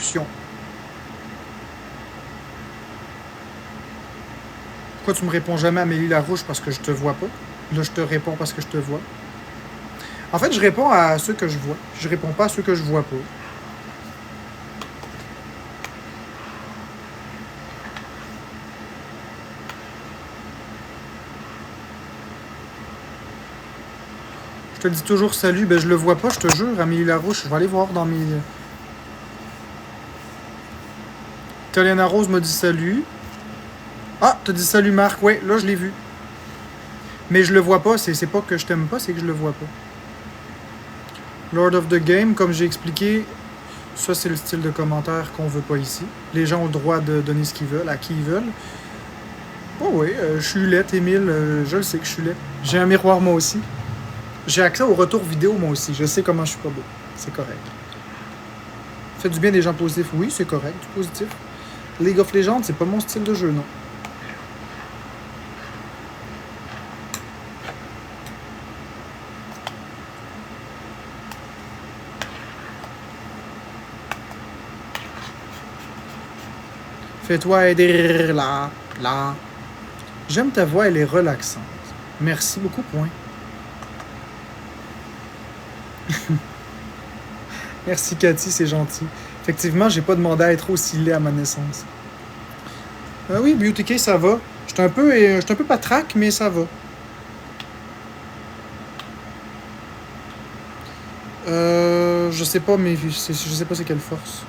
discussion. Pourquoi tu me réponds jamais, Amélie Larouche, parce que je te vois pas? Là, je te réponds parce que je te vois. En fait, je réponds à ceux que je vois. Je réponds pas à ceux que je vois pas. Je te dis toujours salut. Ben, je le vois pas, je te jure, Amélie Larouche. Je vais aller voir dans mes... Taliana Rose m'a dit salut. Ah, t'as dit salut, Marc. Ouais, là, je l'ai vu. Mais je le vois pas. C'est pas que je t'aime pas, c'est que je le vois pas. Lord of the Game, comme j'ai expliqué, ça, c'est le style de commentaire qu'on veut pas ici. Les gens ont le droit de donner ce qu'ils veulent, à qui ils veulent. Oh oui, je suis laite, Émile. Je le sais que je suis laite. J'ai un miroir, moi aussi. J'ai accès au retour vidéo, moi aussi. Je sais comment je suis pas beau. C'est correct. Fait du bien des gens positifs. Oui, c'est correct, du positif. League of Legends, c'est pas mon style de jeu, non. Fais-toi aider là, là. J'aime ta voix, elle est relaxante. Merci beaucoup, point. Merci Cathy, c'est gentil. Effectivement, j'ai pas demandé à être aussi laid à ma naissance. Oui, Beauty K, ça va. J'étais un peu patraque, mais ça va. Je sais pas, mais je sais pas c'est quelle force.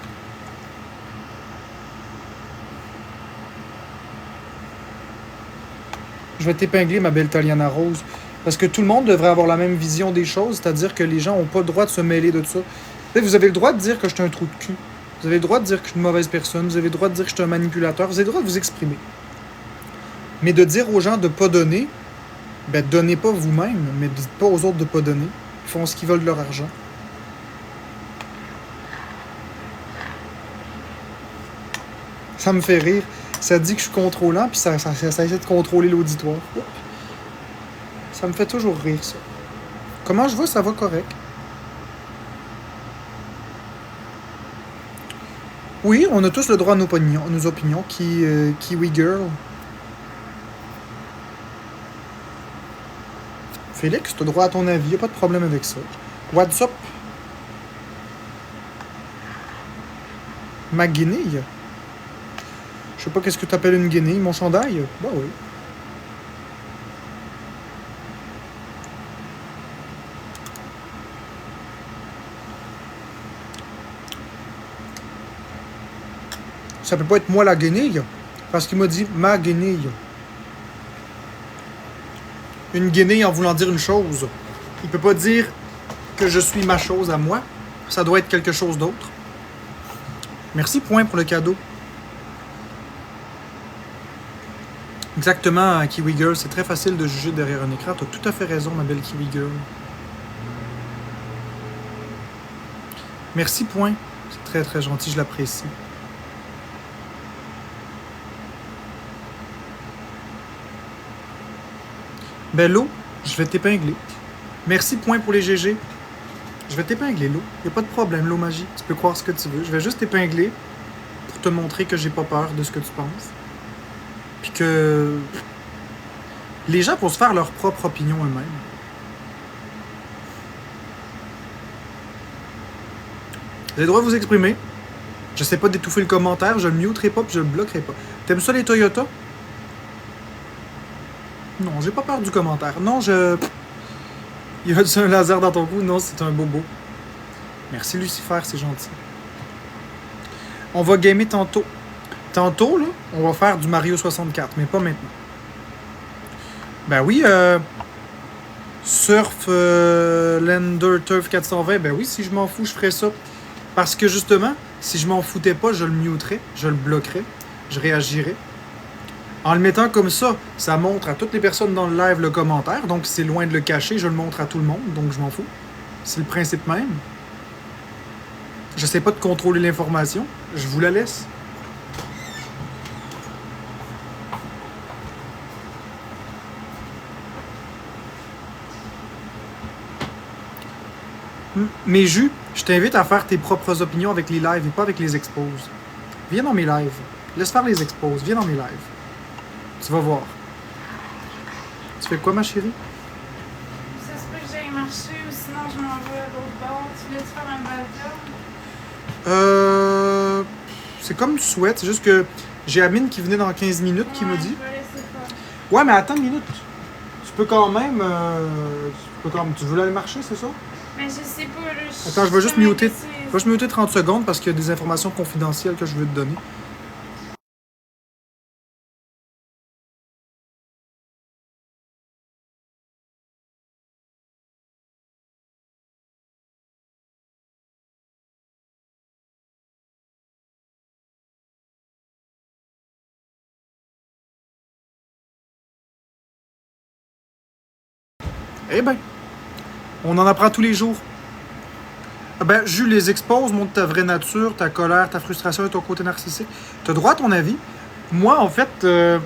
Je vais t'épingler, ma belle Taliana Rose. Parce que tout le monde devrait avoir la même vision des choses, c'est-à-dire que les gens n'ont pas le droit de se mêler de ça. Vous avez le droit de dire que je suis un trou de cul. Vous avez le droit de dire que je suis une mauvaise personne. Vous avez le droit de dire que je suis un manipulateur. Vous avez le droit de vous exprimer. Mais de dire aux gens de ne pas donner, ben donnez pas vous-même, mais dites pas aux autres de ne pas donner. Ils font ce qu'ils veulent de leur argent. Ça me fait rire. Ça dit que je suis contrôlant, puis ça essaie de contrôler l'auditoire. Ça me fait toujours rire, ça. Comment je vais, ça va correct. Oui, on a tous le droit à nos opinions. Kiwi Girl. Félix, t'as droit à ton avis, y a pas de problème avec ça. What's up? Ma guenille? Je sais pas qu'est-ce que t'appelles une guenille, mon chandail? Bah oui. Ça peut pas être moi la guenille, parce qu'il m'a dit ma guenille. Une guenille en voulant dire une chose. Il peut pas dire que je suis ma chose à moi. Ça doit être quelque chose d'autre. Merci, point, pour le cadeau. Exactement, Kiwi Girl. C'est très facile de juger derrière un écran. T'as tout à fait raison, ma belle Kiwi Girl. Merci, point. C'est très, très gentil. Je l'apprécie. Ben, l'eau, je vais t'épingler. Merci, point, pour les GG. Je vais t'épingler, l'eau. Y a pas de problème, l'eau magie. Tu peux croire ce que tu veux. Je vais juste t'épingler pour te montrer que j'ai pas peur de ce que tu penses. Puis que les gens vont se faire leur propre opinion eux-mêmes. Vous avez le droit de vous exprimer. Je sais pas d'étouffer le commentaire, je le muterai pas puis je le bloquerai pas. T'aimes ça les Toyota? Non, j'ai pas peur du commentaire. Non, Y a-tu un laser dans ton cou? Non, c'est un bobo. Merci Lucifer, c'est gentil. On va gamer tantôt. Tantôt, là, on va faire du Mario 64, mais pas maintenant. Ben oui, Surf Lander Turf 420, ben oui, si je m'en fous, je ferais ça. Parce que justement, si je m'en foutais pas, je le muterais, je le bloquerais, je réagirais. En le mettant comme ça, ça montre à toutes les personnes dans le live le commentaire, donc c'est loin de le cacher, je le montre à tout le monde, donc je m'en fous. C'est le principe même. J'essaie pas de contrôler l'information, je vous la laisse. Mais Jus, je t'invite à faire tes propres opinions avec les lives et pas avec les exposes. Viens dans mes lives. Laisse faire les exposes. Viens dans mes lives. Tu vas voir. Tu fais quoi, ma chérie? Ça se peut que j'aille marcher ou sinon je m'en vais à l'autre bord. Tu voulais-tu faire un balcon? C'est comme tu souhaites. C'est juste que j'ai Amine qui venait dans 15 minutes qui me dit. Je vais laisser faire. Ouais, mais attends une minute. Tu peux quand même. Tu veux aller marcher, c'est ça? Mais je sais pas, là. Attends, je vais juste muter. laisser... Je vais juste muter 30 secondes parce qu'il y a des informations confidentielles que je veux te donner. Eh ben, on en apprend tous les jours. Ah ben, Jules les expose, montre ta vraie nature, ta colère, ta frustration et ton côté narcissique. Tu as droit à ton avis. Moi, en fait, ce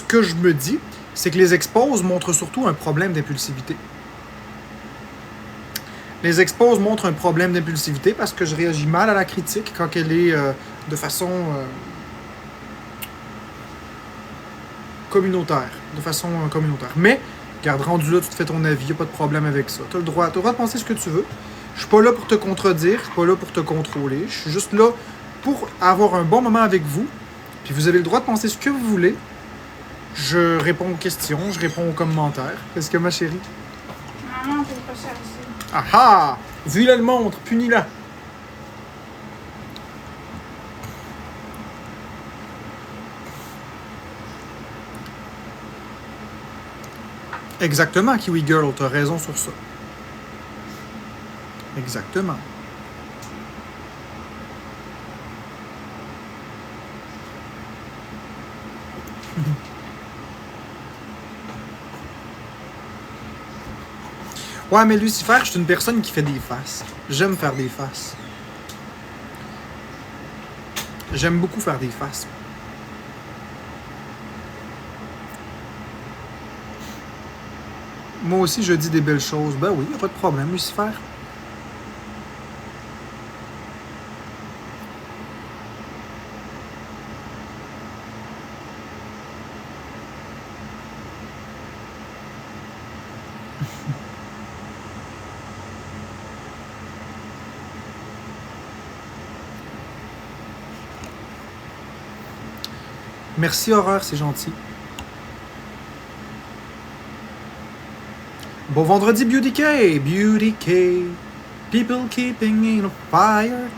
que je me dis, c'est que les exposes montrent surtout un problème d'impulsivité. Les exposes montrent un problème d'impulsivité parce que je réagis mal à la critique quand elle est de façon communautaire. Communautaire. Mais, garde, rendu là, tu te fais ton avis, y a pas de problème avec ça. Tu as le droit de penser ce que tu veux. Je suis pas là pour te contredire, je suis pas là pour te contrôler. Je suis juste là pour avoir un bon moment avec vous. Puis vous avez le droit de penser ce que vous voulez. Je réponds aux questions, je réponds aux commentaires. Qu'est-ce que ma chérie? Maman, t'es pas chargée. Ah ah! Vu-la le montre, punis-la. Exactement, Kiwi Girl, t'as raison sur ça. Exactement. Ouais, mais Lucifer, je suis une personne qui fait des faces. J'aime faire des faces. J'aime beaucoup faire des faces. Moi aussi, je dis des belles choses. Ben oui, y a pas de problème, Lucifer. Merci, Horreur, c'est gentil. Bon vendredi, Beauty K. Beauty K. People keeping in a fire.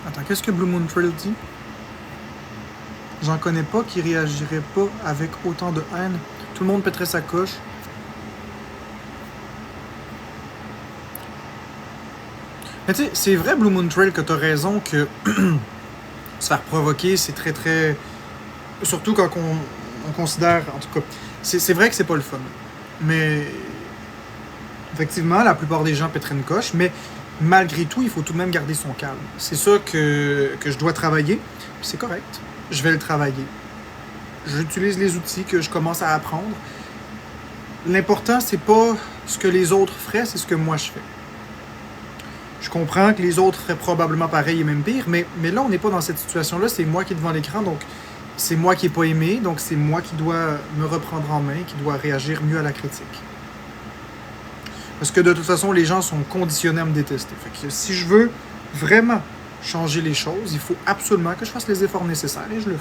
Attends, qu'est-ce que Blue Moon Trail dit? J'en connais pas qui réagirait pas avec autant de haine. Tout le monde pèterait sa coche. Mais tu sais, c'est vrai, Blue Moon Trail, que t'as raison que se faire provoquer, c'est très très... Surtout quand on considère... En tout cas, c'est vrai que c'est pas le fun. Mais... Effectivement, la plupart des gens pèteraient une coche, mais malgré tout, il faut tout de même garder son calme. C'est ça que je dois travailler, puis c'est correct. Je vais le travailler. J'utilise les outils que je commence à apprendre. L'important, c'est pas ce que les autres feraient, c'est ce que moi je fais. Je comprends que les autres feraient probablement pareil et même pire, mais là, on n'est pas dans cette situation-là. C'est moi qui est devant l'écran, donc c'est moi qui n'ai pas aimé, donc c'est moi qui dois me reprendre en main, qui dois réagir mieux à la critique. Parce que de toute façon, les gens sont conditionnés à me détester. Fait que si je veux vraiment changer les choses, il faut absolument que je fasse les efforts nécessaires et je le fais.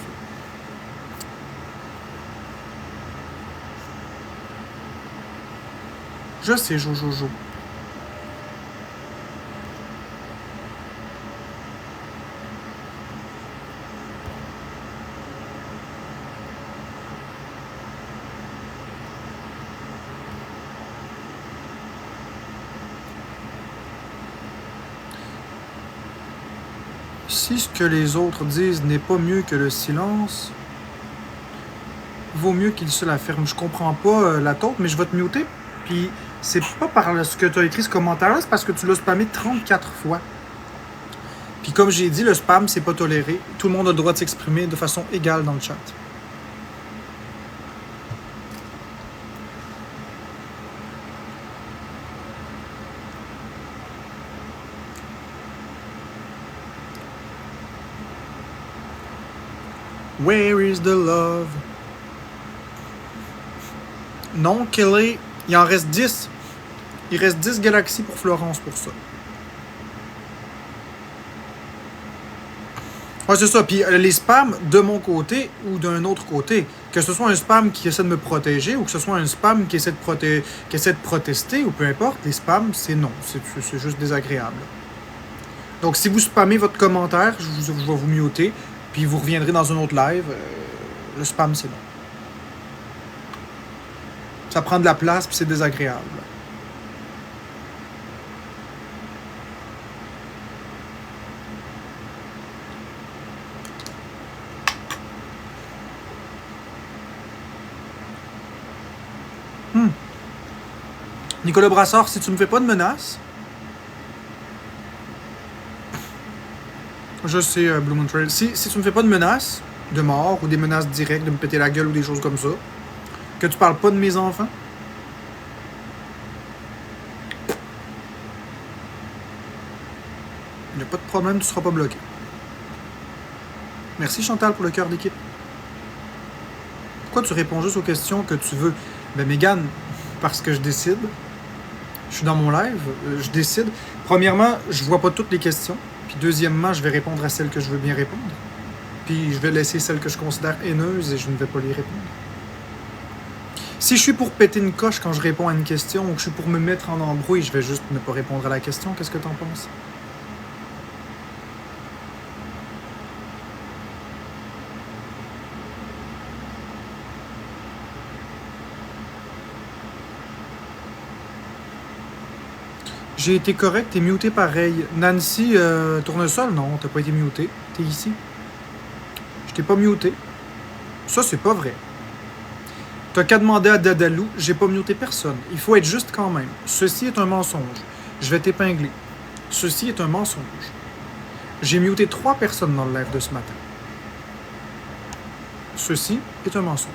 Je sais, Jojojo. Si ce que les autres disent n'est pas mieux que le silence, Vaut mieux qu'il se la ferme. Je comprends pas la taupe, mais je vais te muter. Puis c'est pas par ce que tu as écrit ce commentaire-là, c'est parce que tu l'as spammé 34 fois. Puis comme j'ai dit, le spam, c'est pas toléré. Tout le monde a le droit de s'exprimer de façon égale dans le chat. Where is the love? Non, Kelly, il en reste 10. Il reste 10 galaxies pour Florence pour ça. Ouais, c'est ça. Puis les spams de mon côté ou d'un autre côté, que ce soit un spam qui essaie de me protéger ou que ce soit un spam qui essaie de protester ou peu importe, les spams, c'est non. C'est juste désagréable. Donc, si vous spammez votre commentaire, je vais vous muter, puis vous reviendrez dans un autre live. Le spam, c'est non. Ça prend de la place, puis c'est désagréable. Nicolas Brassard, si tu me fais pas de menaces... Je sais, Blue Moon Trail. Si tu me fais pas de menaces, de mort, ou des menaces directes, de me péter la gueule ou des choses comme ça, que tu parles pas de mes enfants, il n'y a pas de problème, tu seras pas bloqué. Merci Chantal pour le cœur d'équipe. Pourquoi tu réponds juste aux questions que tu veux? Ben Mégane, parce que je décide. Je suis dans mon live, je décide. Premièrement, je vois pas toutes les questions. Puis deuxièmement, je vais répondre à celles que je veux bien répondre. Puis je vais laisser celles que je considère haineuses et je ne vais pas les répondre. Si je suis pour péter une coche quand je réponds à une question ou que je suis pour me mettre en embrouille, je vais juste ne pas répondre à la question. Qu'est-ce que t'en penses? J'ai été correct, t'es muté pareil. Nancy, Tournesol, non, t'as pas été muté. T'es ici. Je t'ai pas muté. Ça, c'est pas vrai. T'as qu'à demander à Dadalou, j'ai pas muté personne. Il faut être juste quand même. Ceci est un mensonge. Je vais t'épingler. Ceci est un mensonge. J'ai muté 3 personnes dans le live de ce matin. Ceci est un mensonge.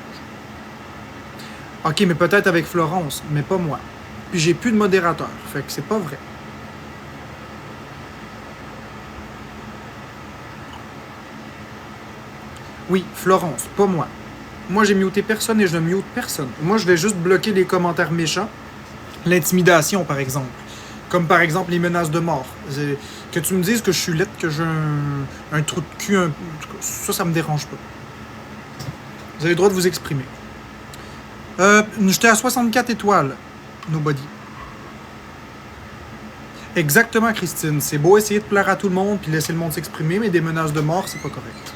Ok, mais peut-être avec Florence, mais pas moi. Puis j'ai plus de modérateur, fait que c'est pas vrai. Oui, Florence, pas moi. Moi, j'ai muté personne et je ne mute personne. Moi, je vais juste bloquer les commentaires méchants. L'intimidation, par exemple. Comme par exemple les menaces de mort. Que tu me dises que je suis laide, que j'ai un trou de cul, ça me dérange pas. Vous avez le droit de vous exprimer. J'étais à 64 étoiles. Nobody. Exactement, Christine. C'est beau essayer de plaire à tout le monde puis laisser le monde s'exprimer, mais des menaces de mort, c'est pas correct.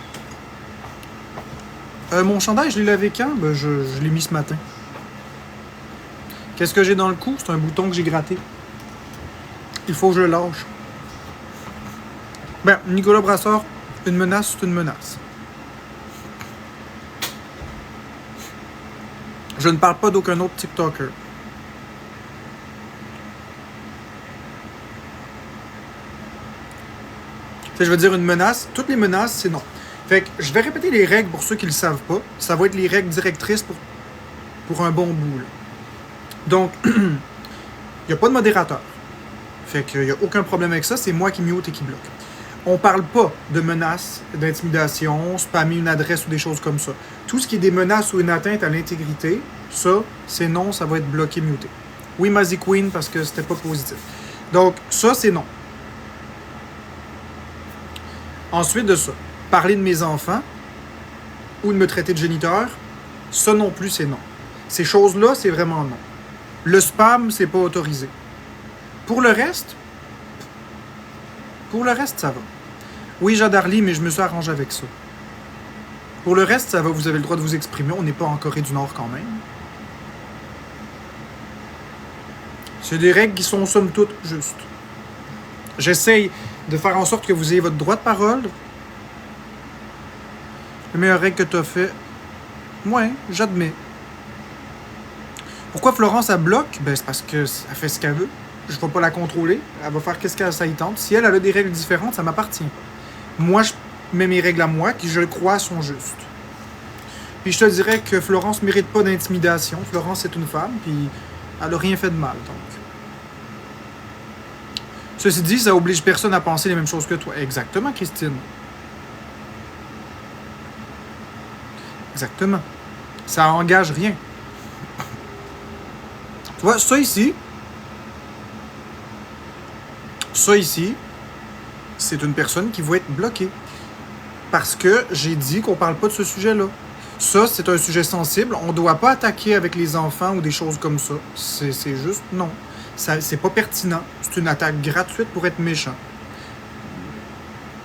Mon chandail, je l'ai lavé quand? Ben, je l'ai mis ce matin. Qu'est-ce que j'ai dans le cou? C'est un bouton que j'ai gratté. Il faut que je le lâche. Ben, Nicolas Brassard, une menace, c'est une menace. Je ne parle pas d'aucun autre TikToker. Je veux dire une menace. Toutes les menaces, c'est non. Fait que je vais répéter les règles pour ceux qui ne le savent pas. Ça va être les règles directrices pour un bon bout. Là. Donc, il n'y a pas de modérateur. Fait qu'il n'y a aucun problème avec ça. C'est moi qui mute et qui bloque. On parle pas de menaces, d'intimidation, spammer une adresse ou des choses comme ça. Tout ce qui est des menaces ou une atteinte à l'intégrité, ça, c'est non, ça va être bloqué, muté. Oui, Mazzy Queen, parce que c'était pas positif. Donc, ça, c'est non. Ensuite de ça, parler de mes enfants ou de me traiter de géniteur, ça non plus, c'est non. Ces choses-là, c'est vraiment non. Le spam, c'est pas autorisé. Pour le reste, ça va. Oui, Jadarly, mais je me suis arrangé avec ça. Pour le reste, ça va, vous avez le droit de vous exprimer. On n'est pas en Corée du Nord quand même. C'est des règles qui sont somme toute justes. J'essaye de faire en sorte que vous ayez votre droit de parole. La meilleure règle que tu as fait, Ouais, j'admets. Pourquoi Florence, elle bloque? Ben, c'est parce qu'elle fait ce qu'elle veut. Je ne vais pas la contrôler. Elle va faire qu'est-ce qu'elle ça y tente. Si elle a des règles différentes, ça m'appartient pas. Moi, je mets mes règles à moi, qui, je le crois, sont justes. Puis je te dirais que Florence mérite pas d'intimidation. Florence est une femme, puis elle a rien fait de mal, donc. Ceci dit, ça oblige personne à penser les mêmes choses que toi. Exactement, Christine. Exactement. Ça engage rien. Tu vois, ça ici, c'est une personne qui va être bloquée. Parce que j'ai dit qu'on parle pas de ce sujet-là. Ça, c'est un sujet sensible. On ne doit pas attaquer avec les enfants ou des choses comme ça. C'est juste non. C'est pas pertinent. C'est une attaque gratuite pour être méchant.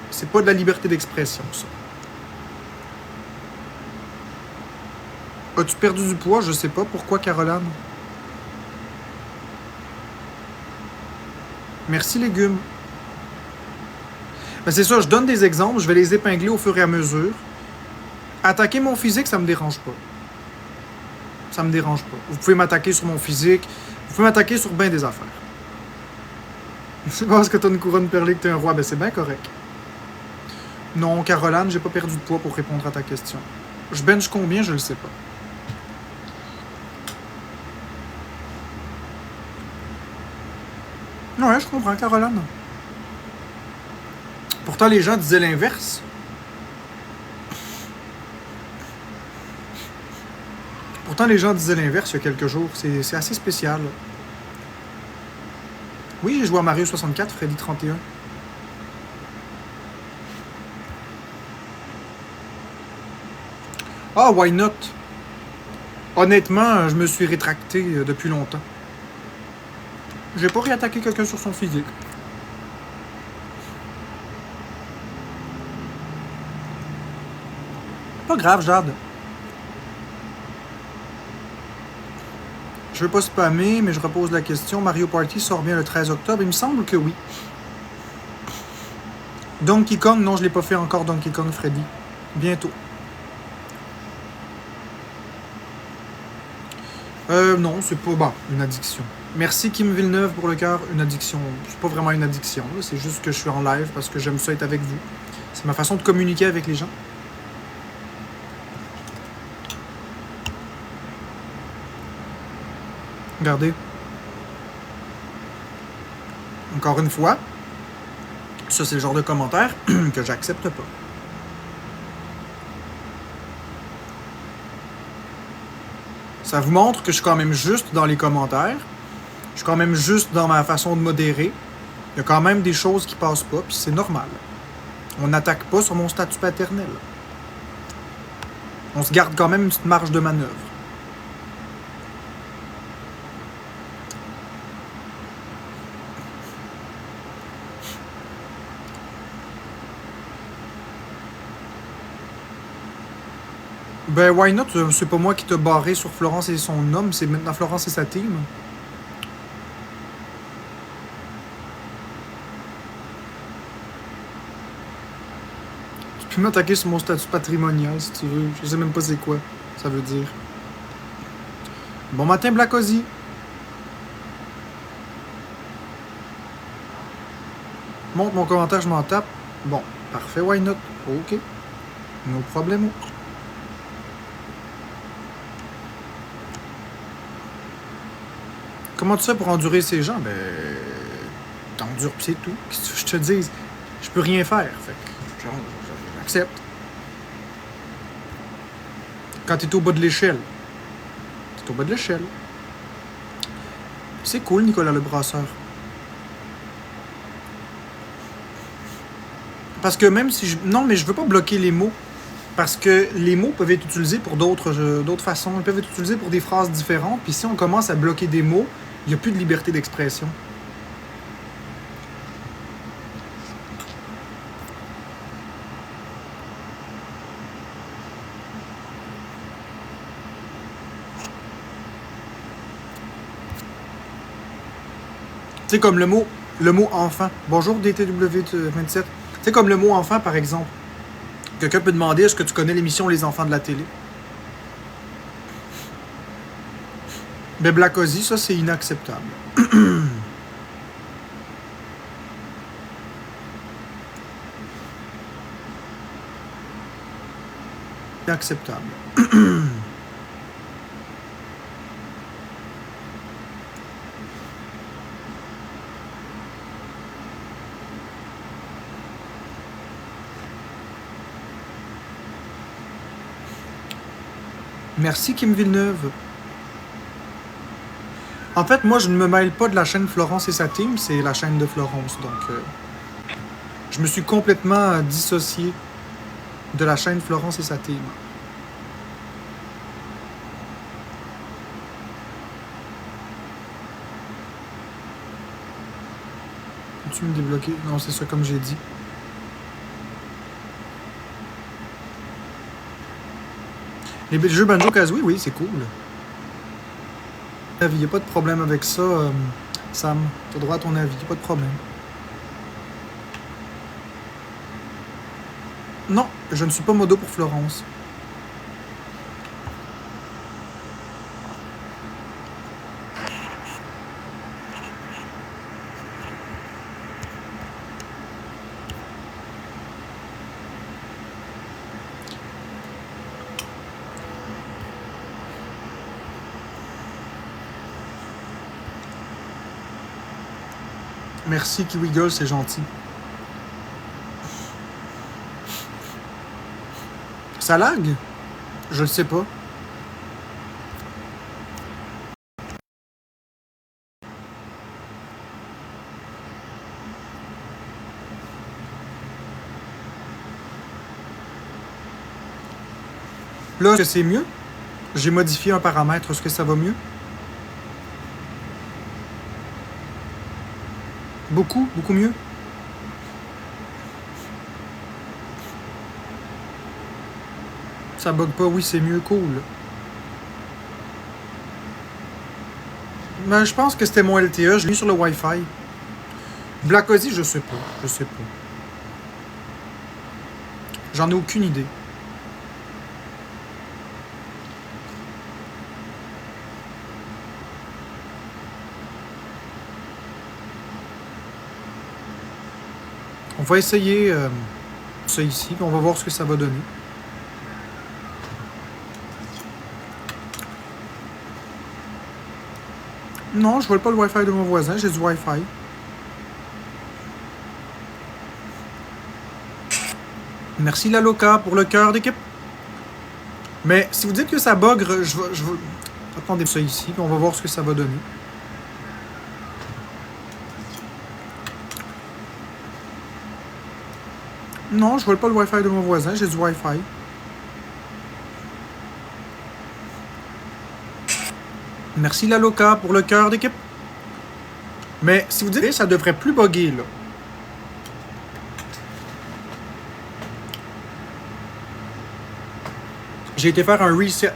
C'est pas de la liberté d'expression, ça. As-tu perdu du poids? Je sais pas. Pourquoi, Caroline? Merci, légumes. Ben, c'est ça, je donne des exemples. Je vais les épingler au fur et à mesure. Attaquer mon physique, ça me dérange pas. Ça me dérange pas. Vous pouvez m'attaquer sur mon physique. Vous pouvez m'attaquer sur bien des affaires. C'est parce que t'as une couronne perlée que t'es un roi. Ben, c'est bien correct. Non, Caroline, j'ai pas perdu de poids pour répondre à ta question. Je bench combien? Je le sais pas. Ouais, je comprends, Caroline. Pourtant, les gens disaient l'inverse. Pourtant, les gens disaient l'inverse il y a quelques jours. C'est assez spécial. Oui, j'ai joué à Mario 64, Freddy 31. Ah, why not? Honnêtement, je me suis rétracté depuis longtemps. J'ai pas réattaqué quelqu'un sur son physique. Pas grave, Jade. Je veux pas spammer, mais je repose la question. Mario Party sort bien le 13 octobre? Il me semble que oui. Donkey Kong, non, je l'ai pas fait encore, Donkey Kong Freddy. Bientôt. Non, c'est pas... Bah, une addiction. Merci Kim Villeneuve pour le cœur. Une addiction. C'est pas vraiment une addiction, là. C'est juste que je suis en live parce que j'aime ça être avec vous. C'est ma façon de communiquer avec les gens. Regardez. Encore une fois, ça c'est le genre de commentaire que j'accepte pas. Ça vous montre que je suis quand même juste dans les commentaires. Je suis quand même juste dans ma façon de modérer. Il y a quand même des choses qui passent pas, puis c'est normal. On n'attaque pas sur mon statut paternel. On se garde quand même une petite marge de manœuvre. Ben, why not? C'est pas moi qui t'ai barré sur Florence et son homme, c'est maintenant Florence et sa team. Tu peux m'attaquer sur mon statut patrimonial si tu veux. Je sais même pas c'est quoi ça veut dire. Bon matin, Black Ozzy. Montre mon commentaire, je m'en tape. Bon, parfait, why not? Ok. No problemo. Comment tu fais pour endurer ces gens? Ben, t'endures pis c'est tout. Qu'est-ce que je te dise? Je peux rien faire. Fait que, j'accepte. Quand t'es au bas de l'échelle. T'es au bas de l'échelle. C'est cool, Nicolas le brasseur. Parce que même si je... Non, mais je veux pas bloquer les mots. Parce que les mots peuvent être utilisés pour d'autres façons. Ils peuvent être utilisés pour des phrases différentes. Puis si on commence à bloquer des mots, il n'y a plus de liberté d'expression. Tu sais, comme le mot enfant. Bonjour DTW27. Tu sais, comme le mot enfant, par exemple. Quelqu'un peut demander, est-ce que tu connais l'émission Les enfants de la télé? Mais Black Ozzy, ça, c'est inacceptable. Inacceptable. Merci Kim Villeneuve. En fait, moi, je ne me mêle pas de la chaîne Florence et sa team, c'est la chaîne de Florence. Donc, je me suis complètement dissocié de la chaîne Florence et sa team. Peux-tu me débloquer? Non, c'est ça comme j'ai dit. Les jeux Banjo-Kazooie, oui, c'est cool. Il n'y a pas de problème avec ça, Sam. Tu as droit à ton avis, pas de problème. Non, je ne suis pas modo pour Florence. Merci Kiwi Girl, c'est gentil. Ça lag? Je le sais pas. Là, est-ce que c'est mieux? J'ai modifié un paramètre, est-ce que ça va mieux? Beaucoup, beaucoup mieux. Ça bug pas, oui, c'est mieux, cool. Mais je pense que c'était mon LTE, je l'ai mis sur le Wi-Fi. Black Ozzy, je sais pas, je sais pas. J'en ai aucune idée. On va essayer ça ici, puis on va voir ce que ça va donner. Non, je ne vole pas le Wi-Fi de mon voisin, j'ai du Wi-Fi. Merci la Loca pour le cœur d'équipe. Mais si vous dites que ça bug, je vais... Attendez ça ici, puis on va voir ce que ça va donner. Non, je ne vole pas le Wi-Fi de mon voisin, j'ai du Wi-Fi. Merci la Loca pour le cœur d'équipe. Mais si vous dites que ça devrait plus bugger, là. J'ai été faire un reset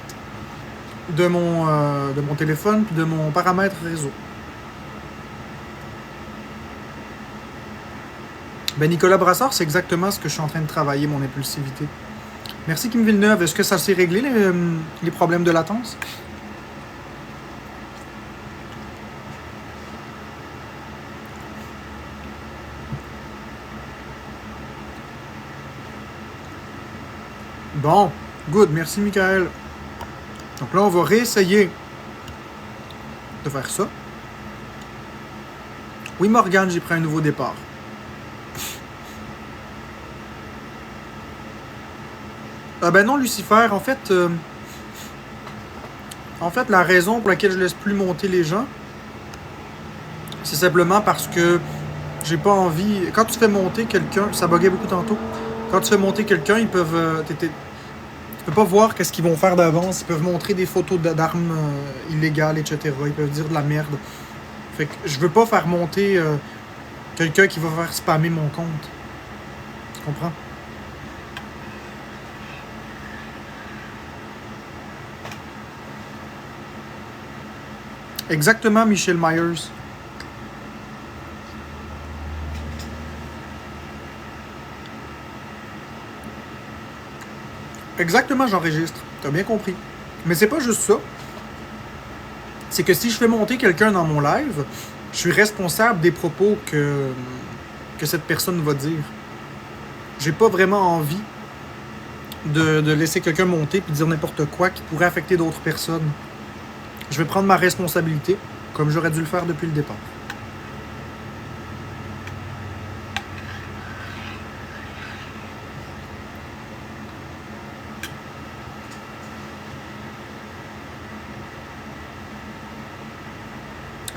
de mon téléphone puis de mon paramètre réseau. Ben Nicolas Brassard, c'est exactement ce que je suis en train de travailler, mon impulsivité. Merci Kim Villeneuve. Est-ce que ça s'est réglé, les problèmes de latence? Bon, good, merci Michael. Donc là, on va réessayer de faire ça. Oui, Morgane, j'ai pris un nouveau départ. Ah ben non, Lucifer, en fait, la raison pour laquelle je laisse plus monter les gens, c'est simplement parce que j'ai pas envie... Quand tu fais monter quelqu'un, ça buguait beaucoup tantôt, quand tu fais monter quelqu'un, ils peuvent... tu peux pas voir qu'est-ce qu'ils vont faire d'avance, ils peuvent montrer des photos d'armes illégales, etc. Ils peuvent dire de la merde. Fait que je veux pas faire monter quelqu'un qui va faire spammer mon compte. Tu comprends? Exactement, Michel Myers. Exactement, j'enregistre. T'as bien compris. Mais c'est pas juste ça. c'est que si je fais monter quelqu'un dans mon live, je suis responsable des propos que cette personne va dire. J'ai pas vraiment envie de laisser quelqu'un monter puis dire n'importe quoi qui pourrait affecter d'autres personnes. Je vais prendre ma responsabilité, comme j'aurais dû le faire depuis le départ.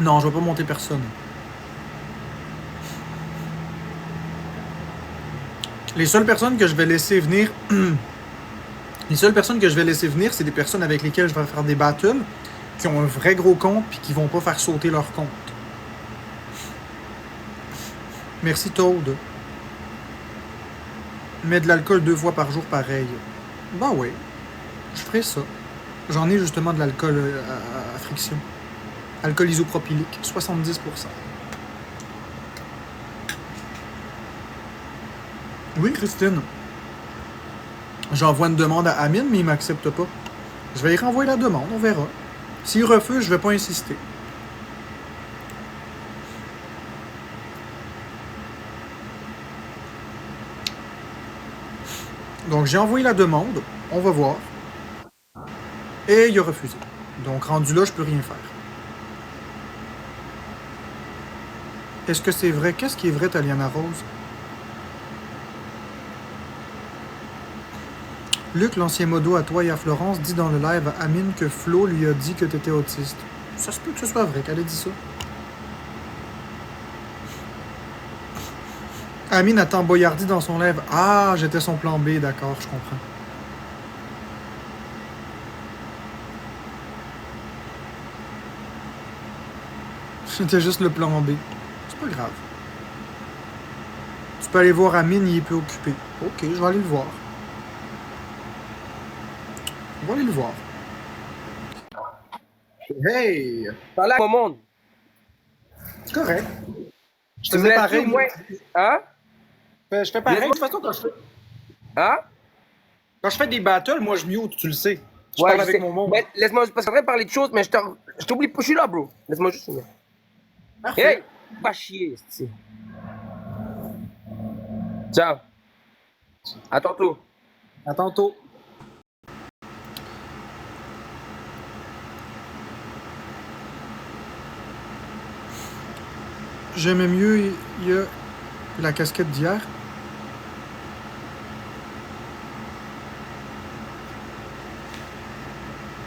Non, je vais pas monter personne. Les seules personnes que je vais laisser venir... Les seules personnes que je vais laisser venir, c'est des personnes avec lesquelles je vais faire des battles, qui ont un vrai gros compte, puis qui vont pas faire sauter leur compte. Merci Toad. Mets de l'alcool 2 fois par jour pareil. Bah oui, je ferai ça. J'en ai justement de l'alcool à friction. Alcool isopropylique, 70%. Oui, Christine. J'envoie une demande à Amine, mais il m'accepte pas. Je vais y renvoyer la demande, on verra. S'il refuse, je vais pas insister. Donc, j'ai envoyé la demande, on va voir. Et il a refusé. Donc, rendu là, je peux rien faire. Est-ce que c'est vrai? Qu'est-ce qui est vrai, Taliana Rose? Luc, l'ancien modo à toi et à Florence, dit dans le live à Amine que Flo lui a dit que t'étais autiste. Ça se peut que ce soit vrai qu'elle ait dit ça. Amine a tamboyardi dans son live. Ah, j'étais son plan B, d'accord, je comprends. C'était juste le plan B. C'est pas grave. Tu peux aller voir Amine, il est peu occupé. Ok, je vais aller le voir. On va aller le voir. Hey! Parle à mon monde. C'est correct. Je Tu me faisais laisses pareil. moi. Hein? Je fais pareil. De toute façon, Hein? quand je fais des battles, moi je mute, tu le sais. Je Ouais, parle je avec sais. mon monde. Mais laisse-moi, parce qu'on va parler de choses, mais je t'oublie pas, je suis là, bro. Laisse-moi juste finir. Parfait. Hey! Pas chier, c'est. Ciao. À tantôt. À tantôt. J'aimais mieux il y a la casquette d'hier.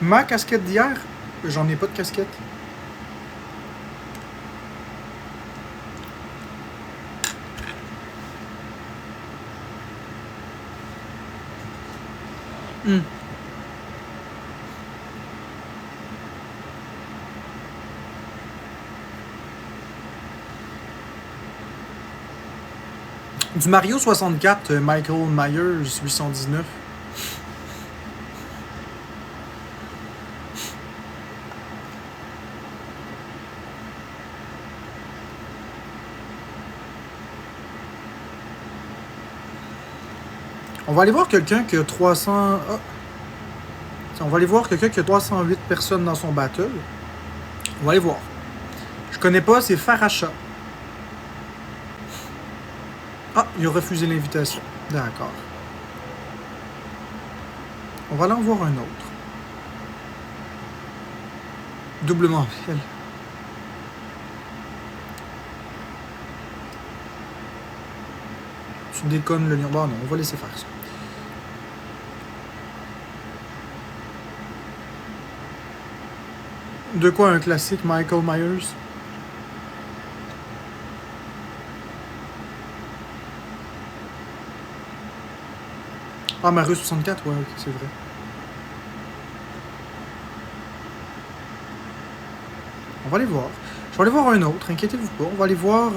Ma casquette d'hier, j'en ai pas de casquette. Du Mario 64, Michael Myers 819. On va aller voir quelqu'un qui a 300... Oh. On va aller voir quelqu'un qui a 308 personnes dans son battle. On va aller voir. Je connais pas, c'est Faracha. Ah, il a refusé l'invitation. D'accord. On va aller en voir un autre. Doublement belle. Tu déconnes le lion. Bon, non, on va laisser faire ça. De quoi un classique Michael Myers? Ah, Mario 64, ouais, ok, c'est vrai. On va aller voir. Je vais aller voir un autre, inquiétez-vous pas. On va aller voir...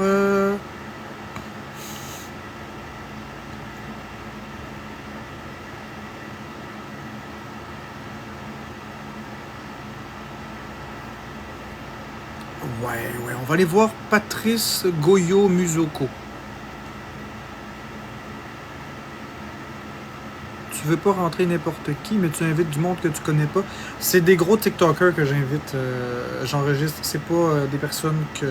Ouais, on va aller voir Patrice Goyo Musoko. Tu tu veux pas rentrer n'importe qui, mais tu invites du monde que tu connais pas. C'est des gros TikTokers que j'invite. J'enregistre. C'est pas des personnes que.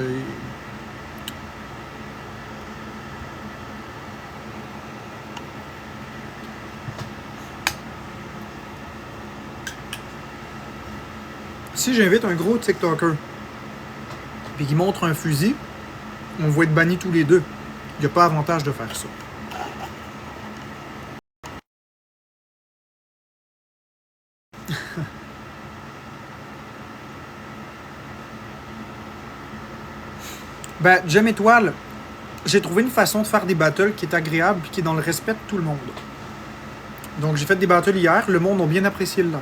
Si j'invite un gros TikToker, puis qu'il montre un fusil, on va être bannis tous les deux. Il n'y a pas avantage de faire ça. Ben, Gem Étoile, j'ai trouvé une façon de faire des battles qui est agréable et qui est dans le respect de tout le monde. Donc, j'ai fait des battles hier. Le monde a bien apprécié le live.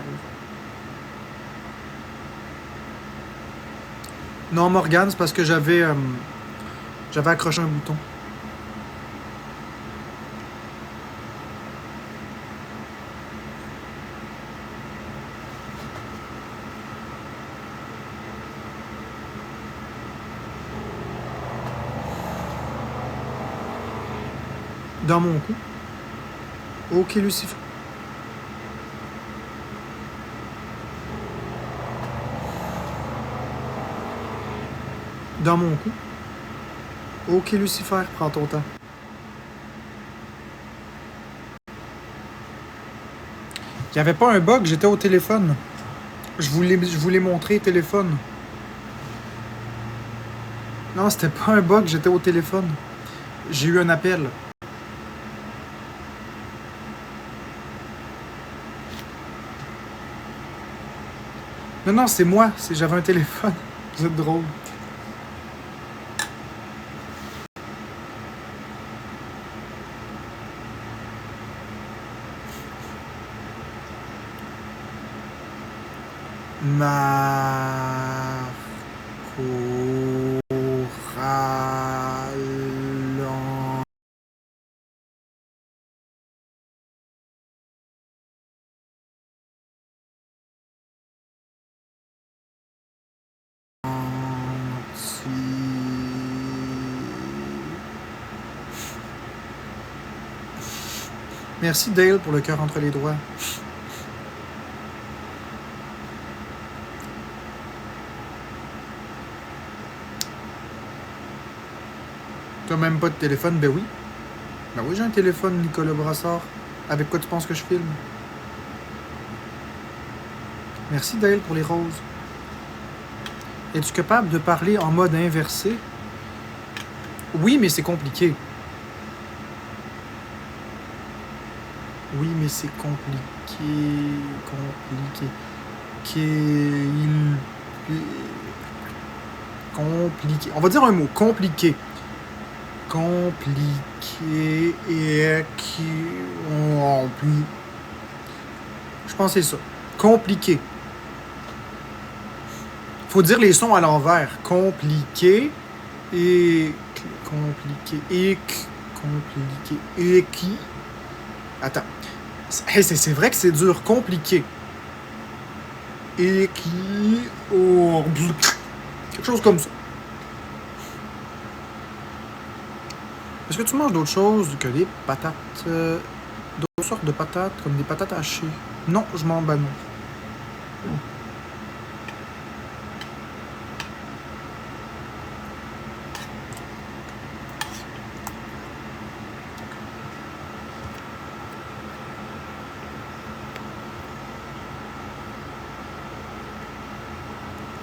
Non, Morgane, c'est parce que j'avais accroché un bouton. Dans mon cou. Ok, Lucifer. Dans mon cou. Ok, Lucifer, prends ton temps. Il n'y avait pas un bug, j'étais au téléphone. Je voulais montrer téléphone. Non, c'était pas un bug, j'étais au téléphone. J'ai eu un appel. Non, c'est moi. J'avais un téléphone. Vous êtes drôle. Merci Dale pour le cœur entre les doigts. T'as même pas de téléphone? Ben oui. Ben oui, j'ai un téléphone, Nicolas Brassard. Avec quoi tu penses que je filme? Merci Dale pour les roses. Es-tu capable de parler en mode inversé? Oui, mais c'est compliqué. Oui, mais c'est compliqué. Compliqué. On va dire un mot. Compliqué. Compliqué et qui... Je pense que c'est ça. Compliqué. Faut dire les sons à l'envers. Compliqué et... Compliqué et... Compliqué et qui... Attends. Hey, c'est vrai que c'est dur. Compliqué. Et qui... Oh, quelque chose comme ça. Est-ce que tu manges d'autres choses que des patates? D'autres sortes de patates, comme des patates hachées? Non, je m'en bats non.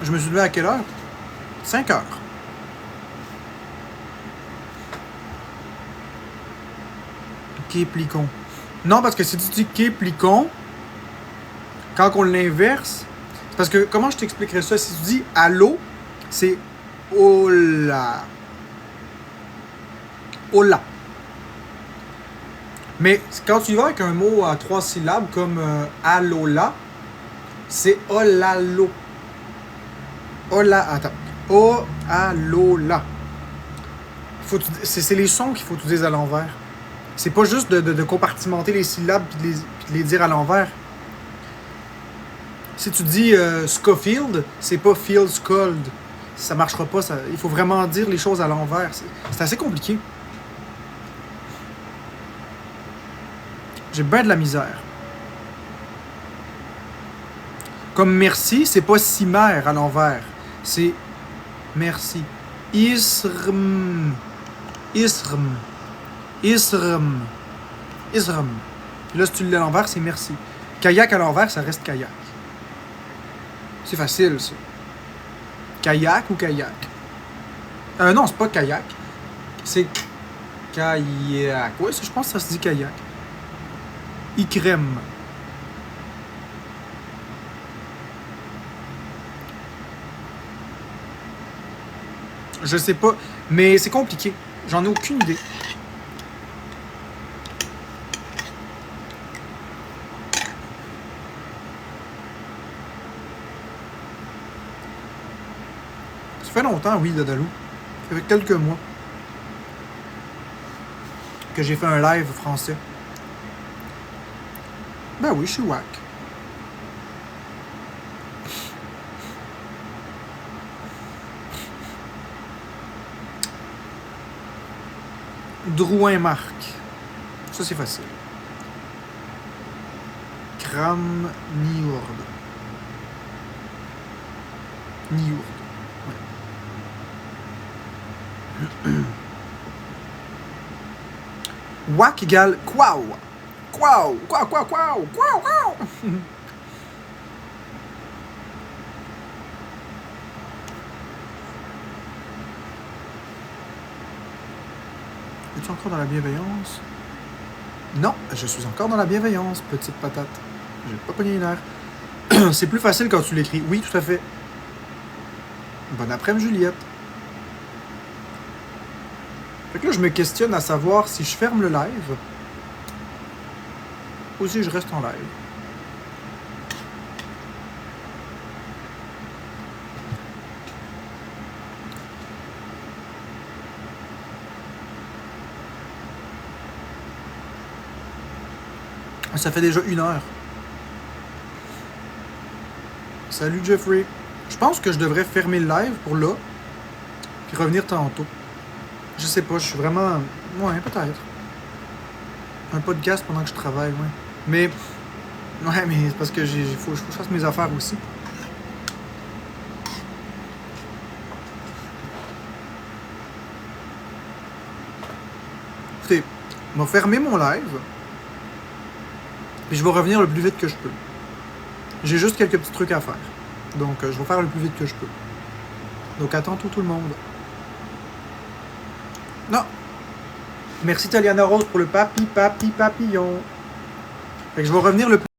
Je me suis levé à quelle heure? 5 heures. Képlicon. Non, parce que si tu dis képlicon, quand on l'inverse, c'est parce que, comment je t'expliquerais ça? Si tu dis allô, c'est hola. Hola. Mais quand tu y vas avec un mot à 3 syllabes comme allola, c'est olalo. Hola, attends. O, a, lo, la. C'est les sons qu'il faut que tu dises à l'envers. C'est pas juste de compartimenter les syllabes et de les dire à l'envers. Si tu dis Scofield, c'est pas Field Scold. Ça marchera pas. Il faut vraiment dire les choses à l'envers. C'est assez compliqué. J'ai bien de la misère. Comme merci, c'est pas cimer à l'envers. C'est merci. Isrm. Isrm. Isrm. Isrm. Là, si tu le lis à l'envers, c'est merci. Kayak à l'envers, ça reste kayak. C'est facile, ça. Kayak ou kayak? Non, c'est pas kayak. C'est kayak. Ouais, je pense que ça se dit kayak. Ikrem. Je sais pas, mais c'est compliqué. J'en ai aucune idée. Ça fait longtemps, oui, Dadalou. Ça fait quelques mois que j'ai fait un live français. Ben oui, je suis wack. Drouin-Marc. Ça, c'est facile. Kram Niourd. Niourd. Ouais. Wack égale quaw. Quaw. Quaw, quaw, quaw. Quaw, quaw. Es-tu encore dans la bienveillance? Non, je suis encore dans la bienveillance, petite patate. J'ai pas pogné une heure. C'est plus facile quand tu l'écris. Oui, tout à fait. Bon après-midi, Juliette. Fait que là, je me questionne à savoir si je ferme le live ou si je reste en live. Ça fait déjà 1 heure. Salut Jeffrey. Je pense que je devrais fermer le live pour là, puis revenir tantôt. Je sais pas, je suis vraiment... Ouais, peut-être. Un podcast pendant que je travaille, ouais. Mais... Ouais, mais c'est parce que faut que je fasse mes affaires aussi. Écoutez, je vais fermer mon live. Puis je vais revenir le plus vite que je peux. J'ai juste quelques petits trucs à faire. Donc, je vais faire le plus vite que je peux. Donc, à tantôt tout le monde. Non! Merci Taliana Rose pour le papillon. Fait que je vais revenir le plus